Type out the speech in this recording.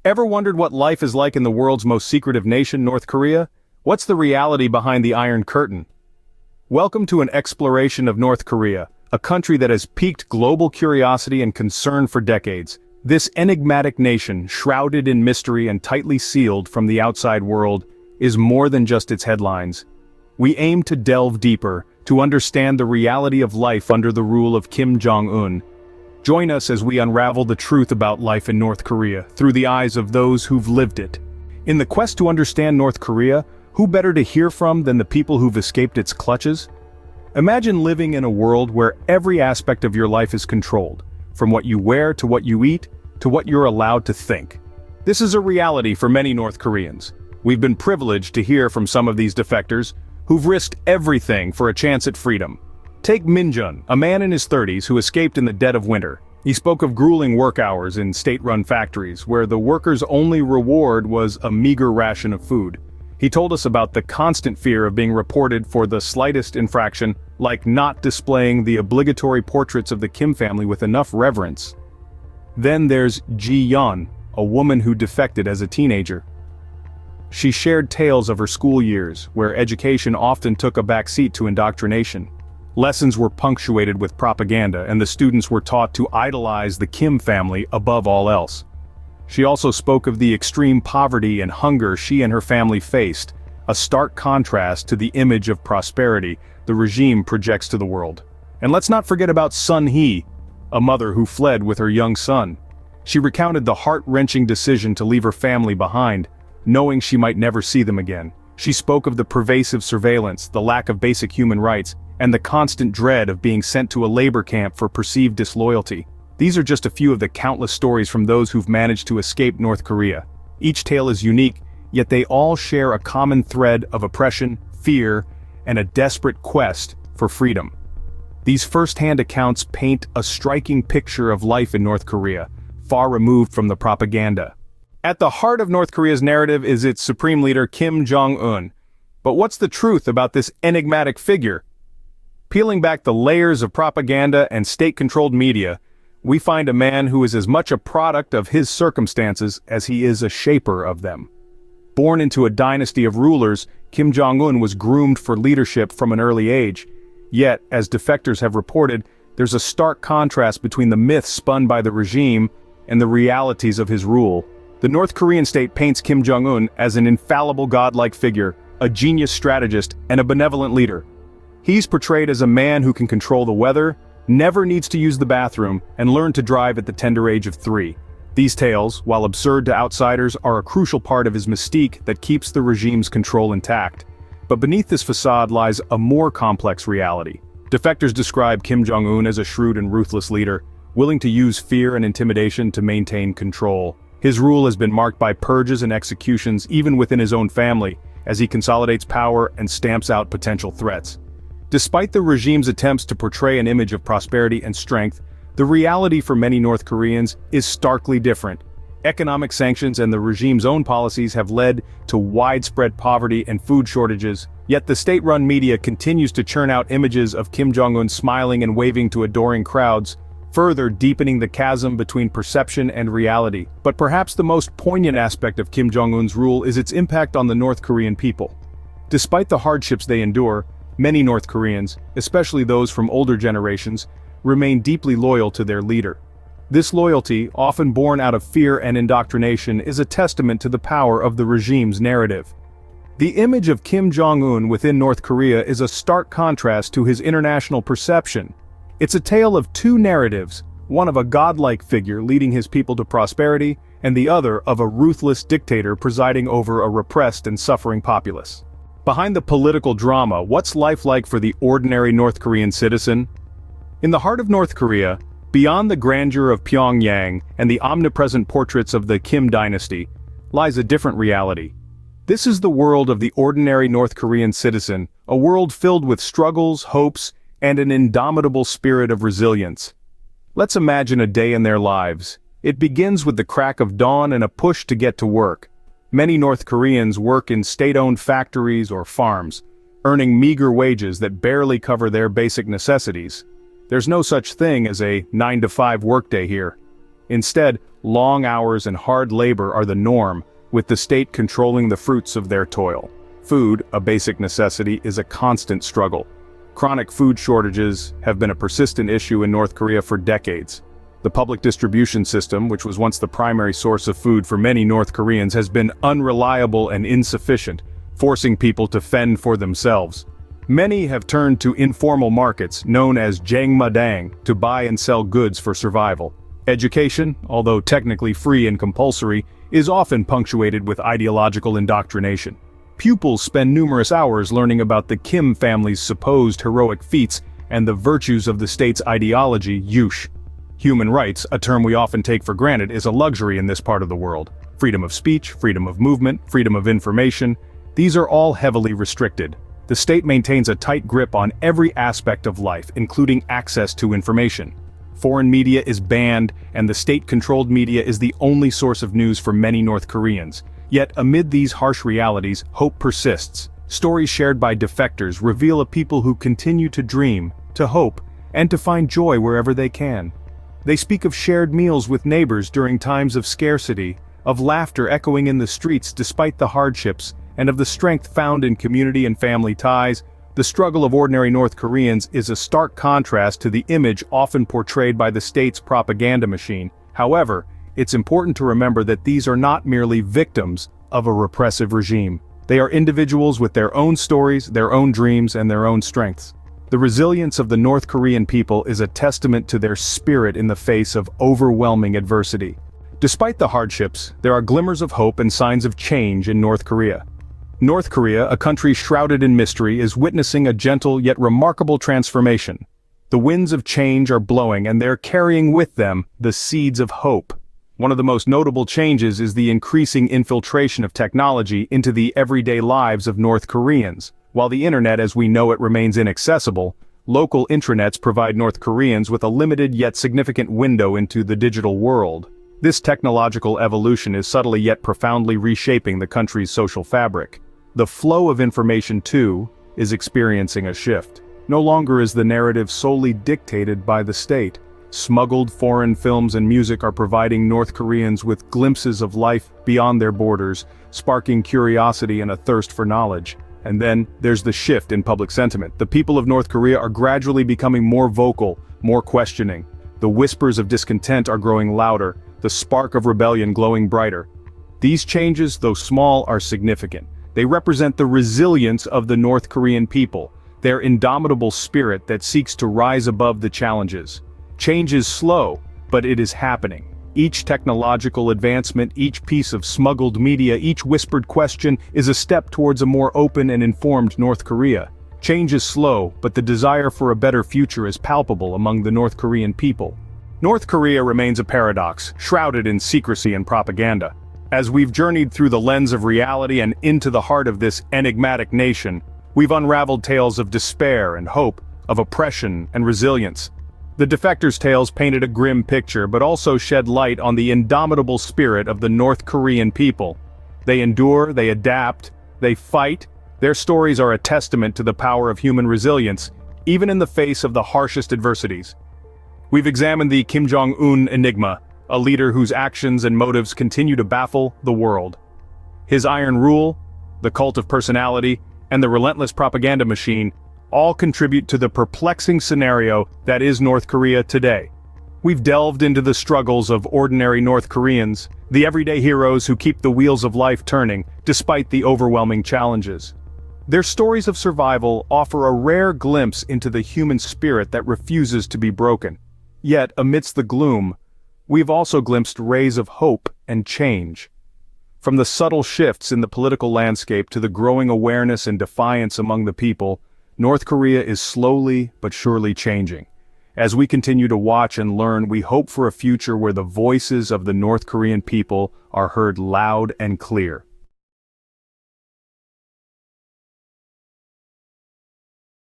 Ever wondered what life is like in the world's most secretive nation, North Korea? What's the reality behind the Iron Curtain? Welcome to an exploration of North Korea, a country that has piqued global curiosity and concern for decades. This enigmatic nation, shrouded in mystery and tightly sealed from the outside world, is more than just its headlines. We aim to delve deeper, to understand the reality of life under the rule of Kim Jong-un. Join us as we unravel the truth about life in North Korea through the eyes of those who've lived it. In the quest to understand North Korea, who better to hear from than the people who've escaped its clutches? Imagine living in a world where every aspect of your life is controlled, from what you wear to what you eat, to what you're allowed to think. This is a reality for many North Koreans. We've been privileged to hear from some of these defectors who've risked everything for a chance at freedom. Take Min-jun, a man in his 30s who escaped in the dead of winter. He spoke of grueling work hours in state-run factories, where the workers' only reward was a meager ration of food. He told us about the constant fear of being reported for the slightest infraction, like not displaying the obligatory portraits of the Kim family with enough reverence. Then there's Ji-yeon, a woman who defected as a teenager. She shared tales of her school years, where education often took a backseat to indoctrination. Lessons were punctuated with propaganda, and the students were taught to idolize the Kim family above all else. She also spoke of the extreme poverty and hunger she and her family faced, a stark contrast to the image of prosperity the regime projects to the world. And let's not forget about Sun-hee, a mother who fled with her young son. She recounted the heart-wrenching decision to leave her family behind, knowing she might never see them again. She spoke of the pervasive surveillance, the lack of basic human rights, and the constant dread of being sent to a labor camp for perceived disloyalty. These are just a few of the countless stories from those who've managed to escape North Korea. Each tale is unique, yet they all share a common thread of oppression, fear, and a desperate quest for freedom. These first-hand accounts paint a striking picture of life in North Korea, far removed from the propaganda. At the heart of North Korea's narrative is its supreme leader Kim Jong-un. But what's the truth about this enigmatic figure? Peeling back the layers of propaganda and state-controlled media, we find a man who is as much a product of his circumstances as he is a shaper of them. Born into a dynasty of rulers, Kim Jong-un was groomed for leadership from an early age. Yet, as defectors have reported, there's a stark contrast between the myths spun by the regime and the realities of his rule. The North Korean state paints Kim Jong-un as an infallible godlike figure, a genius strategist, and a benevolent leader. He's portrayed as a man who can control the weather, never needs to use the bathroom, and learned to drive at the tender age of 3. These tales, while absurd to outsiders, are a crucial part of his mystique that keeps the regime's control intact. But beneath this facade lies a more complex reality. Defectors describe Kim Jong-un as a shrewd and ruthless leader, willing to use fear and intimidation to maintain control. His rule has been marked by purges and executions even within his own family, as he consolidates power and stamps out potential threats. Despite the regime's attempts to portray an image of prosperity and strength, the reality for many North Koreans is starkly different. Economic sanctions and the regime's own policies have led to widespread poverty and food shortages, yet the state-run media continues to churn out images of Kim Jong-un smiling and waving to adoring crowds, further deepening the chasm between perception and reality. But perhaps the most poignant aspect of Kim Jong-un's rule is its impact on the North Korean people. Despite the hardships they endure, many North Koreans, especially those from older generations, remain deeply loyal to their leader. This loyalty, often born out of fear and indoctrination, is a testament to the power of the regime's narrative. The image of Kim Jong-un within North Korea is a stark contrast to his international perception. It's a tale of two narratives, one of a godlike figure leading his people to prosperity, and the other of a ruthless dictator presiding over a repressed and suffering populace. Behind the political drama, what's life like for the ordinary North Korean citizen? In the heart of North Korea, beyond the grandeur of Pyongyang and the omnipresent portraits of the Kim dynasty, lies a different reality. This is the world of the ordinary North Korean citizen, a world filled with struggles, hopes, and an indomitable spirit of resilience. Let's imagine a day in their lives. It begins with the crack of dawn and a push to get to work. Many North Koreans work in state-owned factories or farms, earning meager wages that barely cover their basic necessities. There's no such thing as a 9-to-5 workday here. Instead, long hours and hard labor are the norm, with the state controlling the fruits of their toil. Food, a basic necessity, is a constant struggle. Chronic food shortages have been a persistent issue in North Korea for decades. The public distribution system, which was once the primary source of food for many North Koreans, has been unreliable and insufficient, forcing people to fend for themselves. Many have turned to informal markets, known as jangmadang, to buy and sell goods for survival. Education, although technically free and compulsory, is often punctuated with ideological indoctrination. Pupils spend numerous hours learning about the Kim family's supposed heroic feats and the virtues of the state's ideology, yush. Human rights, a term we often take for granted, is a luxury in this part of the world. Freedom of speech, freedom of movement, freedom of information, these are all heavily restricted. The state maintains a tight grip on every aspect of life, including access to information. Foreign media is banned, and the state-controlled media is the only source of news for many North Koreans. Yet, amid these harsh realities, hope persists. Stories shared by defectors reveal a people who continue to dream, to hope, and to find joy wherever they can. They speak of shared meals with neighbors during times of scarcity, of laughter echoing in the streets despite the hardships, and of the strength found in community and family ties. The struggle of ordinary North Koreans is a stark contrast to the image often portrayed by the state's propaganda machine. However, it's important to remember that these are not merely victims of a repressive regime. They are individuals with their own stories, their own dreams, and their own strengths. The resilience of the North Korean people is a testament to their spirit in the face of overwhelming adversity. Despite the hardships, there are glimmers of hope and signs of change in North Korea. North Korea, a country shrouded in mystery, is witnessing a gentle yet remarkable transformation. The winds of change are blowing, and they're carrying with them the seeds of hope. One of the most notable changes is the increasing infiltration of technology into the everyday lives of North Koreans. While the internet as we know it remains inaccessible, local intranets provide North Koreans with a limited yet significant window into the digital world. This technological evolution is subtly yet profoundly reshaping the country's social fabric. The flow of information, too, is experiencing a shift. No longer is the narrative solely dictated by the state. Smuggled foreign films and music are providing North Koreans with glimpses of life beyond their borders, sparking curiosity and a thirst for knowledge. And then, there's the shift in public sentiment. The people of North Korea are gradually becoming more vocal, more questioning. The whispers of discontent are growing louder, the spark of rebellion glowing brighter. These changes, though small, are significant. They represent the resilience of the North Korean people, their indomitable spirit that seeks to rise above the challenges. Change is slow, but it is happening. Each technological advancement, each piece of smuggled media, each whispered question is a step towards a more open and informed North Korea. Change is slow, but the desire for a better future is palpable among the North Korean people. North Korea remains a paradox, shrouded in secrecy and propaganda. As we've journeyed through the lens of reality and into the heart of this enigmatic nation, we've unraveled tales of despair and hope, of oppression and resilience. The Defectors Tales painted a grim picture but also shed light on the indomitable spirit of the North Korean people. They endure, they adapt, they fight. Their stories are a testament to the power of human resilience, even in the face of the harshest adversities. We've examined the Kim Jong-un Enigma, a leader whose actions and motives continue to baffle the world. His iron rule, the cult of personality, and the relentless propaganda machine all contribute to the perplexing scenario that is North Korea today. We've delved into the struggles of ordinary North Koreans, the everyday heroes who keep the wheels of life turning, despite the overwhelming challenges. Their stories of survival offer a rare glimpse into the human spirit that refuses to be broken. Yet, amidst the gloom, we've also glimpsed rays of hope and change. From the subtle shifts in the political landscape to the growing awareness and defiance among the people, North Korea is slowly but surely changing. As we continue to watch and learn, we hope for a future where the voices of the North Korean people are heard loud and clear.